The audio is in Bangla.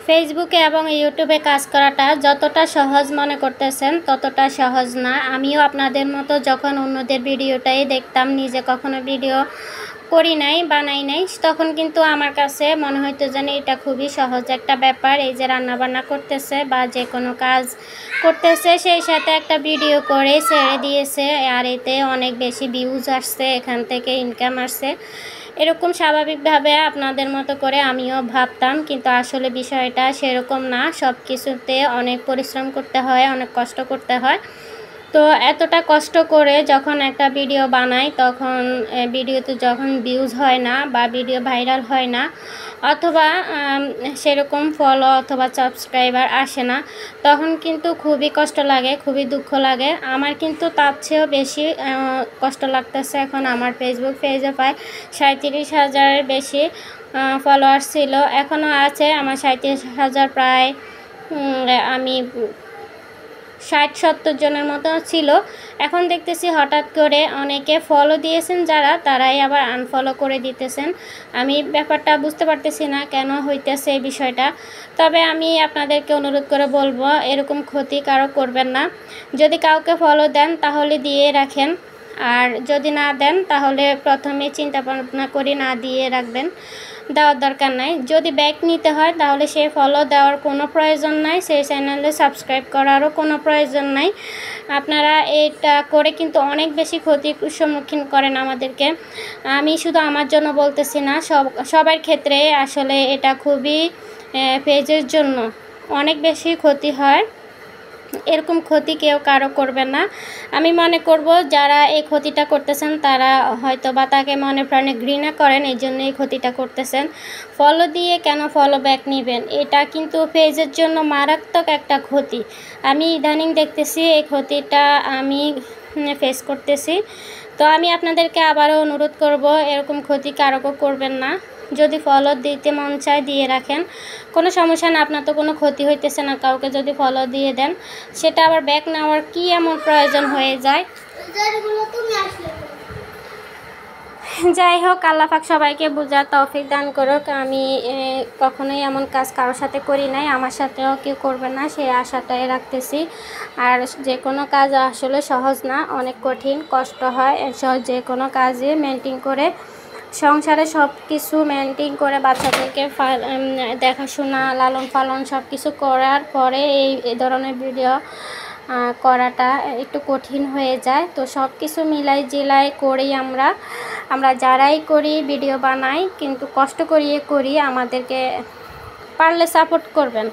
ফেসবুকে এবং ইউটিউবে কাজ করাটা যতটা সহজ মনে করতেছেন ততটা সহজ না। আমিও আপনাদের মতো যখন অন্যদের ভিডিওটাই দেখতাম, নিজে কখনো ভিডিও করি নাই, বানাই নাই, তখন কিন্তু আমার কাছে মনে হইতো যেন এটা খুবই সহজ একটা ব্যাপার। এই যে রান্নাবান্না করতেছে বা যে কোনো কাজ করতেছে, সেই সাথে একটা ভিডিও করে ছেড়ে দিয়েছে, আর এতে অনেক বেশি ভিউজ আসছে, এখান থেকে ইনকাম আসছে, এরকম স্বাভাবিকভাবে আপনাদের মতো করে আমিও ভাবতাম। কিন্তু আসলে বিষয়টা সেরকম না। সব কিছুতে অনেক পরিশ্রম করতে হয়, অনেক কষ্ট করতে হয়। তো এতটা কষ্ট করে যখন একটা ভিডিও বানাই, তখন ভিডিওতে যখন ভিউজ হয় না বা ভিডিও ভাইরাল হয় না, অথবা সেরকম ফলো অথবা সাবস্ক্রাইবার আসে না, তখন কিন্তু খুবই কষ্ট লাগে, খুবই দুঃখ লাগে। আমার কিন্তু তার চেয়েও বেশি কষ্ট লাগতেছে। এখন আমার ফেসবুক পেজে প্রায় 37,000-এর বেশি ফলোয়ার্স ছিল, এখনও আছে আমার 37,000 প্রায়। আমি 60-70 জনের মতো ছিল। এখন দেখতেছি হঠাৎ করে অনেকে ফলো দিয়েছেন যারা, তারাই আবার আনফলো করে দিতেছেন। আমি ব্যাপারটা বুঝতে পারতেছি না কেন হইতেছে এই বিষয়টা। তবে আমি আপনাদেরকে অনুরোধ করে বলবো, এরকম ক্ষতি কারো করবেন না। যদি কাউকে ফলো দেন তাহলে দিয়ে রাখেন, আর যদি না দেন তাহলে প্রথমে চিন্তা ভাবনা করে না দিয়ে রাখবেন, দেওয়ার দরকার নাই। যদি ব্যাক নিতে হয় তাহলে সে ফলো দেওয়ার কোনো প্রয়োজন নাই, সেই চ্যানেলে সাবস্ক্রাইব করারও কোনো প্রয়োজন নাই। আপনারা এটা করে কিন্তু অনেক বেশি ক্ষতির সম্মুখীন করেন আমাদেরকে। আমি শুধু আমার জন্য বলতেছি না, সবার ক্ষেত্রে আসলে এটা খুবই পেজের জন্য অনেক বেশি ক্ষতি হয়। এরকম ক্ষতি কেউ কারো করবেন না। আমি মনে করব যারা এই ক্ষতিটা করতেছেন তারা হয়তো বা তাকে মনে প্রাণে ঘৃণা করেন, এই জন্য এই ক্ষতিটা করতেছেন। ফলো দিয়ে কেন ফলো ব্যাক নেবেন? এটা কিন্তু পেজের জন্য মারাত্মক একটা ক্ষতি। আমি ইদানিং দেখতেছি এই ক্ষতিটা আমি ফেস করতেছি। তো আমি আপনাদেরকে আবারও অনুরোধ করব, এরকম ক্ষতি কারো করবেন না। যদি ফলো দিতে মন চায় দিয়ে রাখেন, কোনো সমস্যা না। আপনার তো কোনো ক্ষতি হইতেছে না, কাউকে যদি ফলো দিয়ে দেন, সেটা আবার ব্যাক নেওয়ার কি এমন প্রয়োজন হয়ে যায়? যাই হোক, আল্লাহ পাক সবাইকে বোঝার তৌফিক দান করুক। আমি কখনোই এমন কাজ কারোর সাথে করি নাই, আমার সাথেও কেউ করবে না, সেই আশাটাই রাখতেছি। আর যে কোনো কাজ আসলে সহজ না, অনেক কঠিন, কষ্ট হয়। যে কোনো কাজে মেনটেন করে, সংসারে সব কিছু মেনটেন করে, বাচ্চাদেরকে দেখাশোনা, লালন পালন সব কিছু করার পরে এই ধরনের ভিডিও করাটা একটু কঠিন হয়ে যায়। তো সব কিছু মিলাই জিলাই করি আমরা যারাই করি, ভিডিও বানাই, কিন্তু কষ্ট করিয়ে করি। আমাদেরকে পারলে সাপোর্ট করবেন।